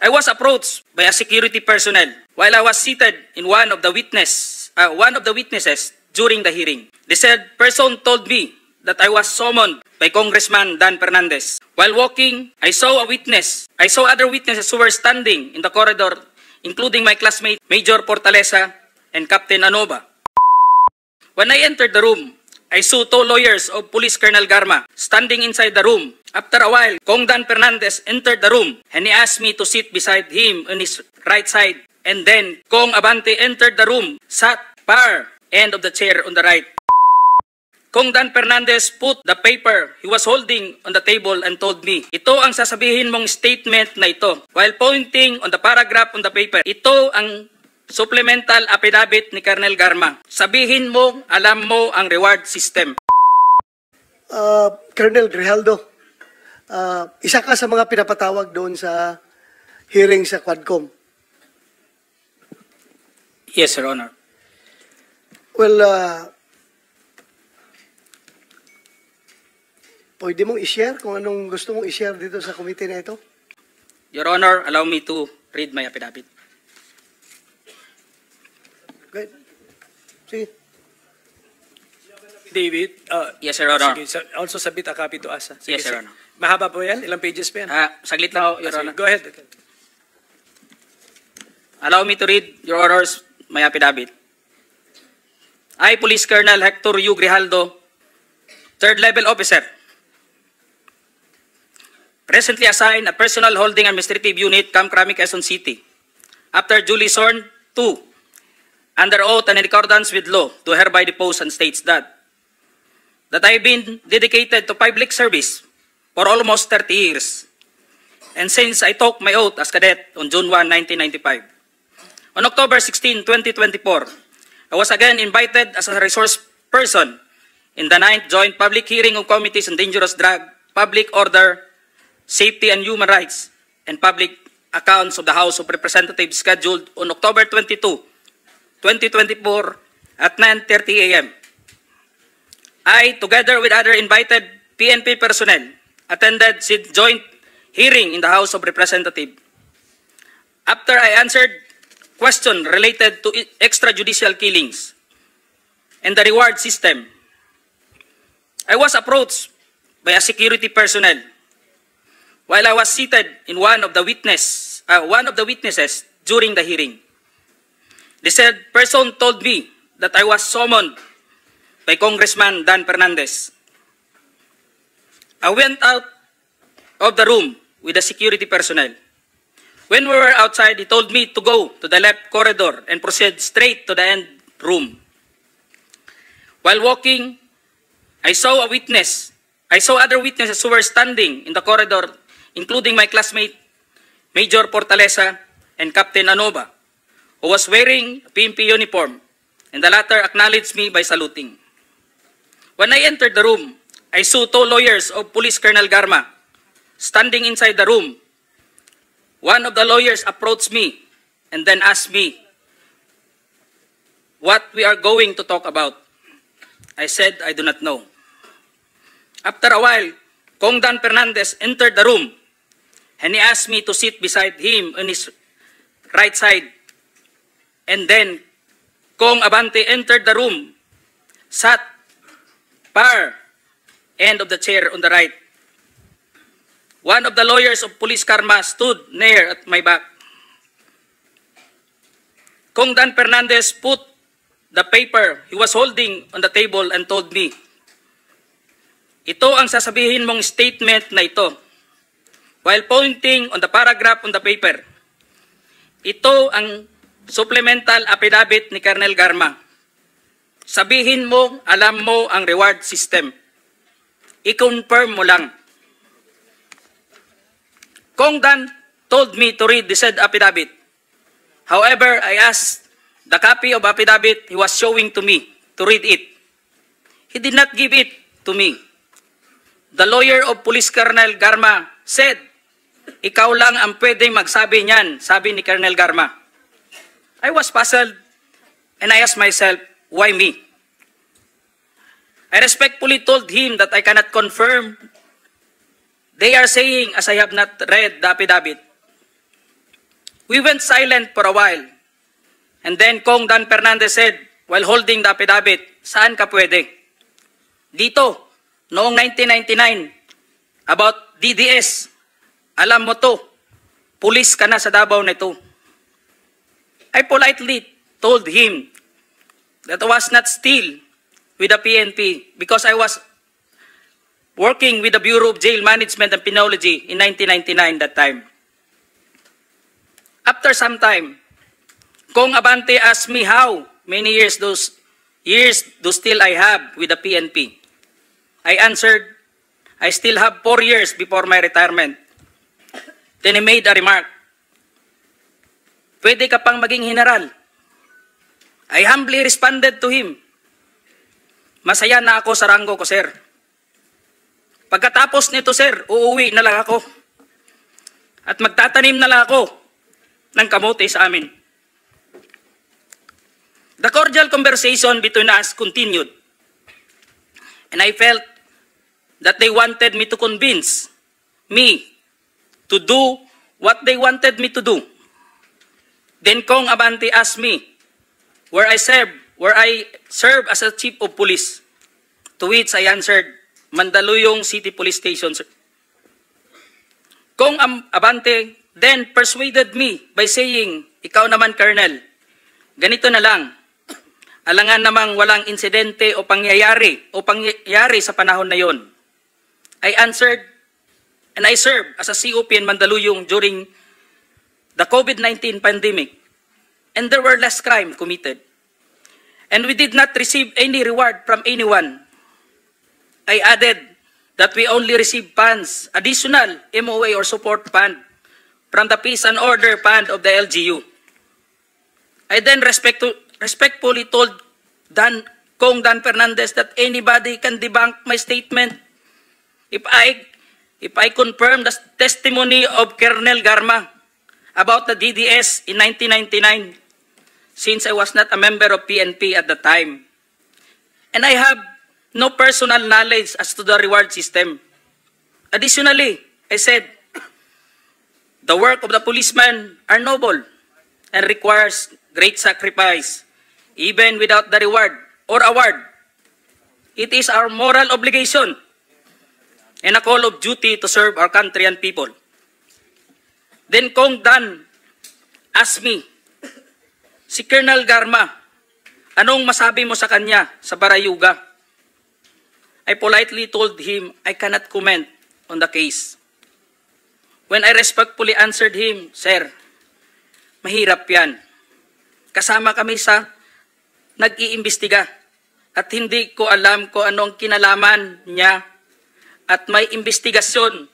I was approached by a security personnel while I was seated in one of the witnesses during the hearing. The said person told me that I was summoned by Congressman Dan Fernandez. While walking, I saw other witnesses who were standing in the corridor, including my classmate Major Portalesa and Captain Anoba. When I entered the room, I saw two lawyers of Police Colonel Garma standing inside the room. After a while, Kong Dan Fernandez entered the room and he asked me to sit beside him on his right side. And then Kong Abante entered the room, sat far end of the chair on the right. Kong Dan Fernandez put the paper he was holding on the table and told me, ito ang sasabihin mong statement na ito. While pointing on the paragraph on the paper, ito ang supplemental affidavit ni Colonel Garma. Sabihin mo, alam mo ang reward system. Colonel Grijaldo, isa ka sa mga pinapatawag doon sa hearing sa Quadcom. Yes, Your Honor. Well, pwede mong i-share kung anong gusto mong i-share dito sa committee na ito? Your Honor, allow me to read my affidavit. Good. Sige. David, Yes, Your Honor. sige, also submit a copy to us. Sige, Yes, Your sige. Honor. Mahaba po yan? Ilang pages pa yan? Saglit lang, Your Sige, Honor. go ahead. Allow me to read, Your Honors, my affidavit. I, Police Colonel Hector U. Grijaldo, third level officer, presently assigned a personal holding administrative unit, Camp Crame, Quezon City. After duly sworn to, under oath and in accordance with law, do hereby depose and states that I have been dedicated to public service for almost 30 years. And since I took my oath as cadet on June 1, 1995. On October 16, 2024, I was again invited as a resource person in the 9th Joint Public Hearing of Committees on Dangerous Drug, Public Order, Safety and Human Rights, and Public Accounts of the House of Representatives scheduled on October 22, 2024 at 9:30 a.m. I, together with other invited PNP personnel, attended the joint hearing in the House of Representatives. After I answered questions related to extrajudicial killings and the reward system, I was approached by a security personnel while I was seated in one of the witnesses during the hearing. The said person told me that I was summoned by Congressman Dan Fernandez. I went out of the room with the security personnel. When we were outside, he told me to go to the left corridor and proceed straight to the end room. While walking, I saw other witnesses who were standing in the corridor, including my classmate Major Portalesa and Captain Anoba, who was wearing a PNP uniform, and the latter acknowledged me by saluting. When I entered the room, I saw two lawyers of Police Colonel Garma standing inside the room. One of the lawyers approached me and then asked me what we are going to talk about. I said, I do not know. After a while, Kong Dan Fernandez entered the room and he asked me to sit beside him on his right side. And then Kong Abante entered the room, sat far end of the chair on the right. One of the lawyers of Police Karma stood near at my back. Kong Dan Fernandez put the paper he was holding on the table and told me, ito ang sasabihin mong statement na ito. While pointing on the paragraph on the paper, ito ang supplemental affidavit ni Colonel Garma. Sabihin mo, alam mo ang reward system. I-confirm mo lang. Kong Dan told me to read the said affidavit. However, I asked the copy of affidavit he was showing to me to read it. He did not give it to me. The lawyer of Police Colonel Garma said, ikaw lang ang pwedeng magsabi niyan, sabi ni Colonel Garma. I was puzzled and I asked myself, why me? I respectfully told him that I cannot confirm. They are saying, as I have not read the affidavit. We went silent for a while. And then Kong Dan Fernandez said, while holding the affidavit, saan ka pwede? Dito, noong 1999, about DDS, alam mo to, pulis ka na sa Davao nito. I politely told him that I was not still with the PNP because I was working with the Bureau of Jail Management and Penology in 1999 that time. After some time, Kong Abante asked me how many years those still I have with the PNP. I answered, I still have 4 years before my retirement. Then he made a remark, pwede ka pang maging general. I humbly responded to him, masaya na ako sa ranggo ko, sir. Pagkatapos nito, sir, uuwi na lang ako. At magtatanim na lang ako ng kamote sa amin. The cordial conversation between us continued. And I felt that they wanted me to convince me to do what they wanted me to do. Then Kong Abante asked me where I serve as a chief of police. To which I answered, Mandaluyong City Police Station, sir. Kong Abante then persuaded me by saying, ikaw naman, Colonel, ganito na lang. Alangan namang walang insidente o pangyayari sa panahon na yon. I answered, and I served as a COP in Mandaluyong during the COVID-19 pandemic, and there were less crime committed. And we did not receive any reward from anyone. I added that we only received funds, additional MOA or support fund from the Peace and Order Fund of the LGU. I then respectfully told Kong Dan Fernandez that anybody can debunk my statement if I confirm the testimony of Colonel Garma about the DDS in 1999, since I was not a member of PNP at the time. And I have no personal knowledge as to the reward system. Additionally, I said, the work of the policeman are noble and requires great sacrifice, even without the reward or award. It is our moral obligation and a call of duty to serve our country and people. Then Kong Dan asked me, si Colonel Garma, anong masabi mo sa kanya sa Barayuga? I politely told him I cannot comment on the case. When I respectfully answered him, Sir, mahirap yan. Kasama kami sa nag-iimbestiga at hindi ko alam kung anong kinalaman niya at may investigasyon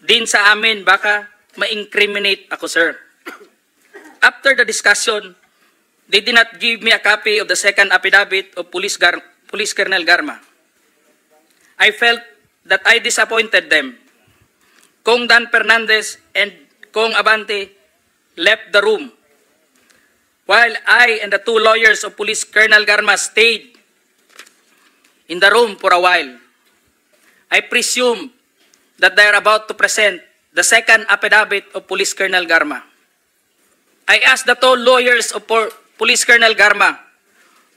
din sa amin, baka ma-incriminate ako, sir. After the discussion, they did not give me a copy of the second affidavit of Police Colonel Garma. I felt that I disappointed them. Kong Dan Fernandez and Kong Abante left the room, while I and the two lawyers of Police Colonel Garma stayed in the room for a while. I presume that they are about to present the second affidavit of Police Colonel Garma. I asked the two lawyers of Police Colonel Garma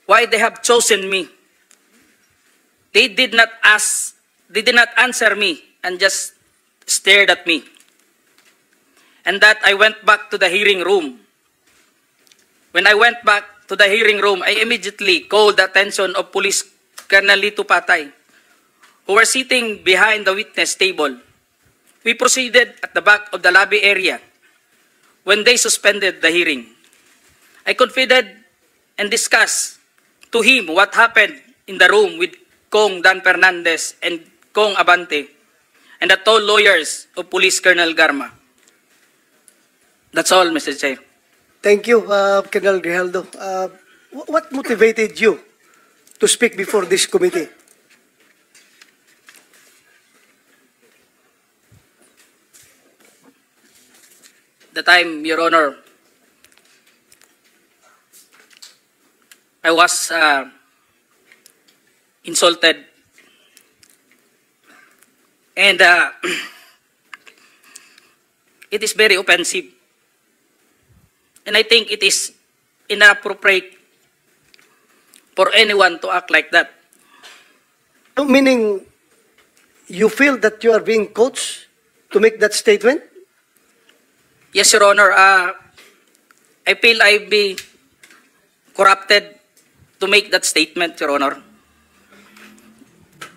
why they have chosen me. They did not answer me and just stared at me. And that I went back to the hearing room. When I went back to the hearing room, I immediately called the attention of Police Colonel Lito Patay, who were sitting behind the witness table. We proceeded at the back of the lobby area when they suspended the hearing. I confided and discussed to him what happened in the room with Kong Dan Fernandez and Kong Abante and the two lawyers of Police Colonel Garma. That's all, Mr. Chair. Thank you, Colonel Grijaldo. What motivated you to speak before this committee? The time, Your Honor, I was insulted and it is very offensive And I think it is inappropriate for anyone to act like that. Meaning, you feel that you are being coached to make that statement? Yes, Your Honor. I feel I've been corrupted to make that statement, Your Honor.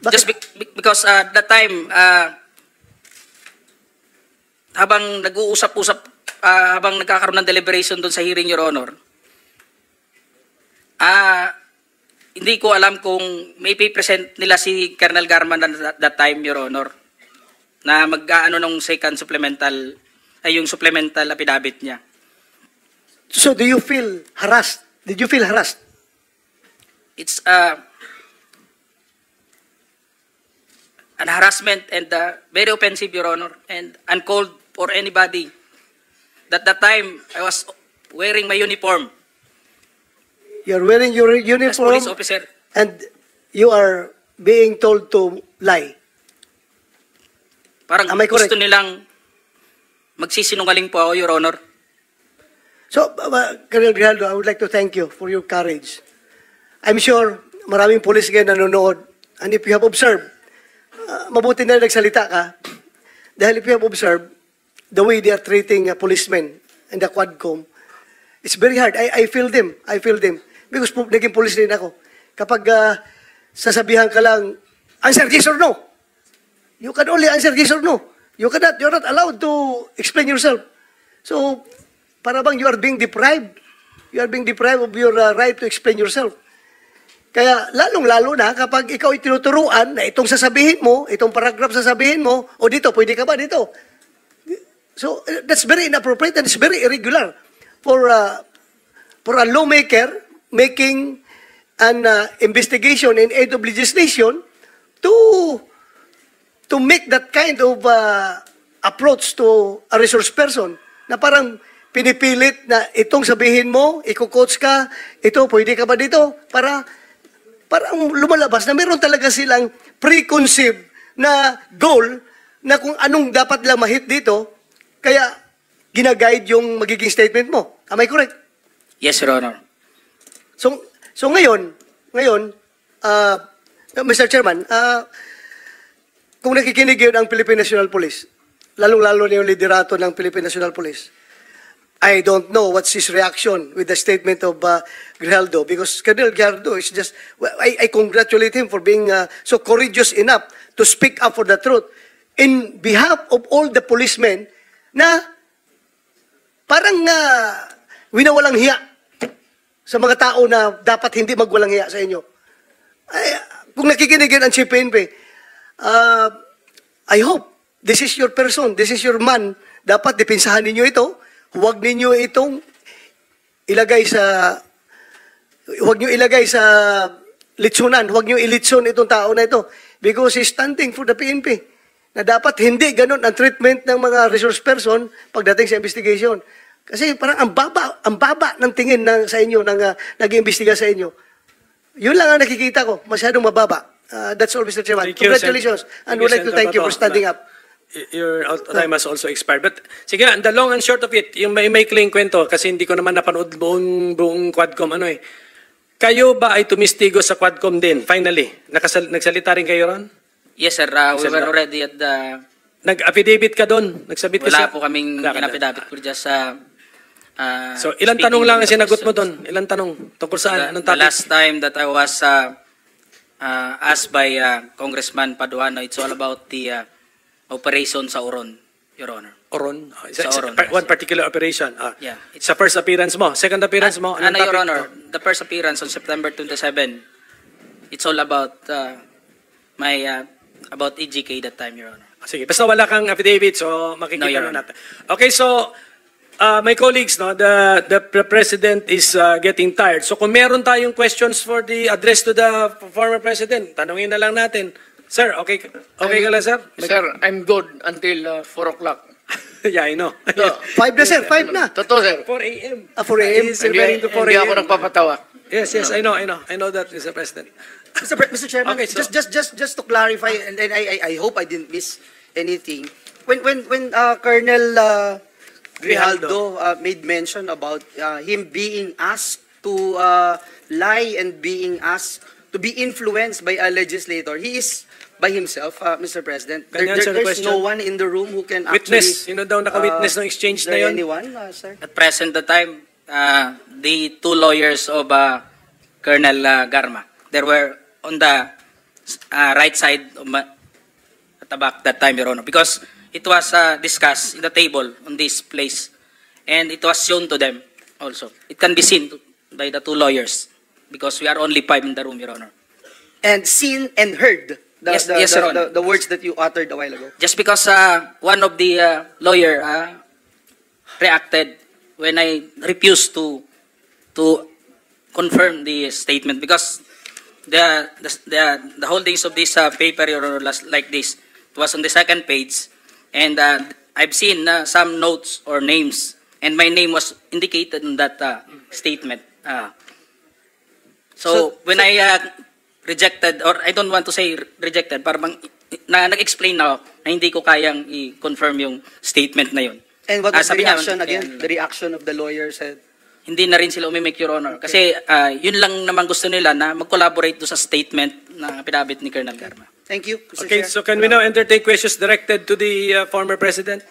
Bakit? Just because that time, habang nag-uusap-usap, habang nagkakaroon ng deliberation doon sa hearing, Your Honor, hindi ko alam kung may present nila si Colonel Garman that time, Your Honor, na mag-ano nung second supplemental, ay yung supplemental affidavit niya. So do you feel harassed? Did you feel harassed? It's an harassment and very offensive, Your Honor, and uncalled for anybody. That time, I was wearing my uniform You're wearing your as uniform police officer. and you are being told to lie. Parang Am I correct? gusto nilang magsisinungaling po ako, Your Honor. So, Colonel Grijaldo, I would like to thank you for your courage. I'm sure maraming police ngayon nanonood. And if you have observed, mabuti na nagsalita ka. Dahil if you have observed, the way they are treating policemen in the Quadcom, it's very hard. I feel them. I feel them. Because naging police din ako. Kapag sasabihan ka lang, answer yes or no. You can only answer yes or no. You're not allowed to explain yourself. So, para bang you are being deprived. You are being deprived of your right to explain yourself. Kaya lalong-lalo na kapag ikaw itinuturuan na itong sasabihin mo, itong paragraph sasabihin mo, o dito, pwede ka ba dito? So, that's very inappropriate and it's very irregular for a lawmaker making an investigation in aid of legislation to make that kind of approach to a resource person na parang pinipilit na itong sabihin mo, iko-coach ka, ito, pwede ka ba dito? Parang lumalabas na meron talaga silang preconceived na goal na kung anong dapat lang mahit dito, kaya ginaguide yung magiging statement mo. Am I correct? Yes, Your Honor. So ngayon, Mr. Chairman, kung nakikinig yun ang Philippine National Police, lalong-lalo na yung liderato ng Philippine National Police, I don't know what's his reaction with the statement of Grijaldo, because Colonel Grijaldo is just, I congratulate him for being so courageous enough to speak up for the truth in behalf of all the policemen na parang winawalang hiya sa mga tao na dapat hindi magwalang hiya sa inyo. Kung nakikinig yun ang Chief PNP, I hope this is your person, this is your man. Dapat dipinsahan ninyo ito. Huwag ninyo itong ilagay sa litsunan. Huwag nyo ilitsun itong tao na ito. Because he's standing for the PNP. Na dapat hindi ganun ang treatment ng mga resource person pagdating sa investigation. Kasi parang ang baba ng tingin sa inyo, nag-iimbestiga sa inyo. Yun lang ang nakikita ko. Masyadong mababa. That's all, Mr. Chairman. Congratulations. And would like to thank you for standing up. Your time has also expired. But sige, the long and short of it, yung may maikling kwento, kasi hindi ko naman napanood buong Quadcom, kayo ba ay tumistigo sa Quadcom din, finally? Nagsalita rin kayo ron? Yes, sir. We were already at the... Nag-affidavit ka doon? Nagsabit ka Wala siya? po kaming in-affidavit. We're just... So, ilang tanong lang ang sinagot mo doon? Ilang tanong? Tungkol saan? Anong The topic? last time that I was asked by Congressman Paduano, it's all about the operation sa Oron, Your Honor. Oron? Sa Oron. One particular operation? Yeah. Sa first appearance mo? Second appearance mo? Anong Your topic? Honor, the first appearance on September 27, it's all about about EGK that time, Your Honor. Sige, basta wala kang affidavit, so makikita Your na natin. Okay, so, my colleagues, the President is getting tired. So kung meron tayong questions for the address to the former President, tanungin na lang natin. Sir, okay ka lang, sir? Sir, I'm good until 4 o'clock. Yeah, I know. 5 na, sir. 5 na. Totoo, sir. 4 a.m. 4 a.m. He's referring to 4 Hindi ako a.m. nagpapatawa. Yes, I know. I know that, Mr. President. Mr. Chairman, Okay, so- just to clarify, and then I hope I didn't miss anything. When Colonel Grijaldo made mention about him being asked to lie and being asked to be influenced by a legislator. He is by himself, Mr. President. Can you answer the There's no question? one in the room who can Witness. actually... Sino daw naka-witness ng exchange is there na yun? anyone, sir? At present the time, the two lawyers of Colonel Garma, they were on the right side of at the back that time, Your Honor, because it was discussed in the table on this place, and it was shown to them also. It can be seen by the two lawyers, because we are only 5 in the room, Your Honor. And seen and heard Yes, Your Honor. the words that you uttered a while ago. Just because one of the lawyer reacted when I refused to confirm the statement, because the holdings of this paper, Your Honor, like this, it was on the second page, and I've seen some notes or names, and my name was indicated in that statement. So when I rejected, or I don't want to say rejected, parang nag-explain na ako na hindi ko kayang i-confirm yung statement na yun. And what was the Sabi niya, reaction again? The reaction of the lawyer said, hindi na rin sila umimik, Your Honor. Kasi yun lang naman gusto nila na mag-collaborate do sa statement na pinabit ni Colonel Garma. thank you, Mr. Okay, Chair. so can we now entertain questions directed to the former president?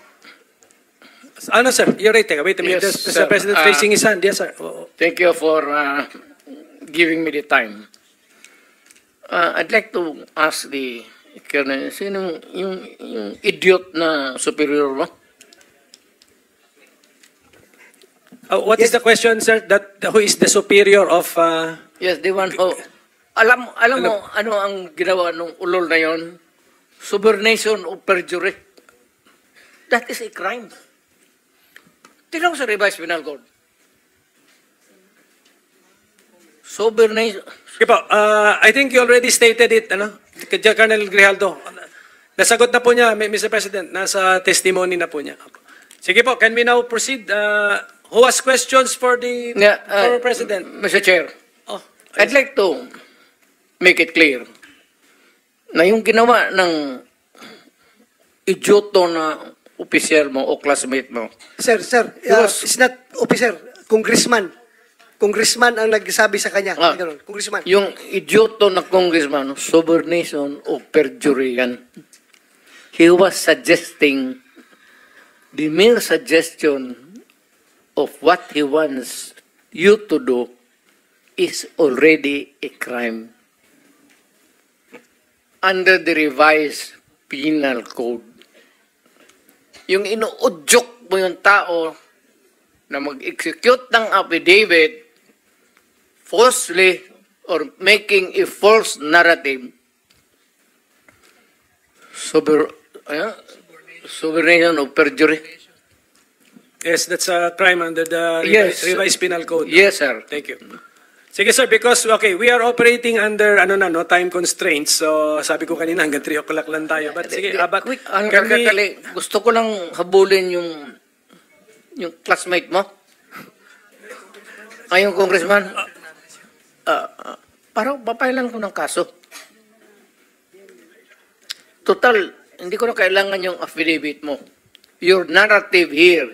Ano, sir? You're right. Wait a minute. Yes, Mr. sir. President raising his hand. Yes, sir. Oo. Thank you for giving me the time. I'd like to ask the Colonel, sino yung idiot na superior mo? What is the question, sir? That who is the superior of? Yes, the one who... Alam mo, ano ang ginawa ng ulol na yon? Subornation of perjury. That is a crime. Tingnan mo sa revised penal code. Subornation... Okay po, I think you already stated it, ano? Kaya Colonel Grijaldo. Nasagot na po niya, Mr. President. Nasa testimony na po niya. Sige po, can we now proceed? Who has questions for the former President? Mr. Chair, Oh, I'd like to make it clear na yung ginawa ng idioto na opisyal mo o classmate mo. Sir, Yes. it's not officer, congressman. Congressman ang nagsabi sa kanya. Ganun, congressman. Yung idioto na congressman, subornation o perjury yan. He was suggesting, the mere suggestion of what he wants you to do is already a crime under the revised penal code. Yung inuudyok mo yung tao na mag-execute ng affidavit falsely or making a false narrative, subornation of perjury. yes, that's a crime under the Yes. revised penal code. Yes, sir. Thank you. Sige, sir, because, okay, we are operating under, time constraints. So, sabi ko kanina, hanggang 3 o'clock lang tayo. But, sige, but, Quick, can we, gusto ko lang habulin yung classmate mo. Yung congressman. Parang papailan ko ng kaso. Total, hindi ko na kailangan yung affidavit mo. Your narrative here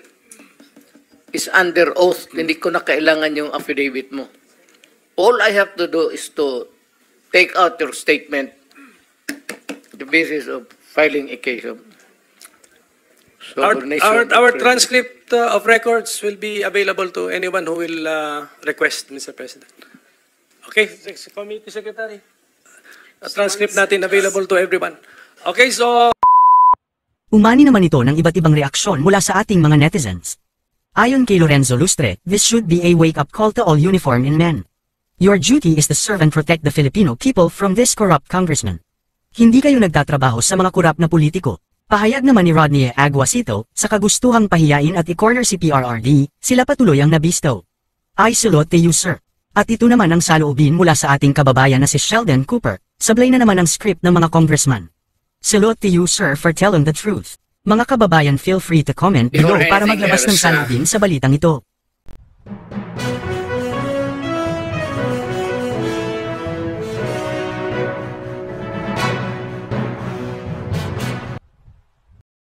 is under oath. Hindi ko na kailangan yung affidavit mo. All I have to do is to take out your statement, the basis of filing a case of subornation. our transcript of records will be available to anyone who will request, Mr. President. Okay, Committee Secretary. A transcript natin available to everyone. Okay, so... Umani naman ito ng iba't ibang reaksyon mula sa ating mga netizens. Ayon kay Lorenzo Lustre, this should be a wake-up call to all uniformed men. Your duty is to serve and protect the Filipino people from this corrupt congressman. Hindi kayo nagtatrabaho sa mga korap na politiko. Pahayag naman ni Rodney Aguacito, sa kagustuhang pahiyain at i-corner si PRRD, sila patuloy ang nabisto. I salute you, sir. At ito naman ang saloobin mula sa ating kababayan na si Sheldon Cooper, sablay na naman ang script ng mga congressman. Salute you, sir, for telling the truth. Mga kababayan, feel free to comment below para maglabas ng saloobin sa balitang ito.